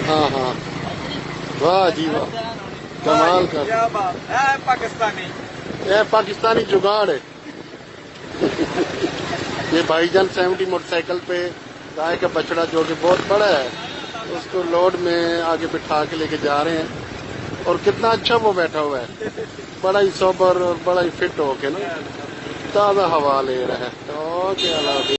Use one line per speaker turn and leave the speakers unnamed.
हाँ हाँ, वाह जी वाह, कमाल का।
क्या बात है, पाकिस्तानी।
ये पाकिस्तानी जुगाड़ है। ये भाईजान 70 मोटरसाइकिल पे गाय का बछड़ा जो कि बहुत बड़ा है, उसको लोड में आगे बिठा के लेके जा रहे हैं। और कितना अच्छा वो बैठा हुआ है, बड़ा ही सोबर और बड़ा ही फिट होके ना, ताज़ा हवा ले रहा है। तो क्या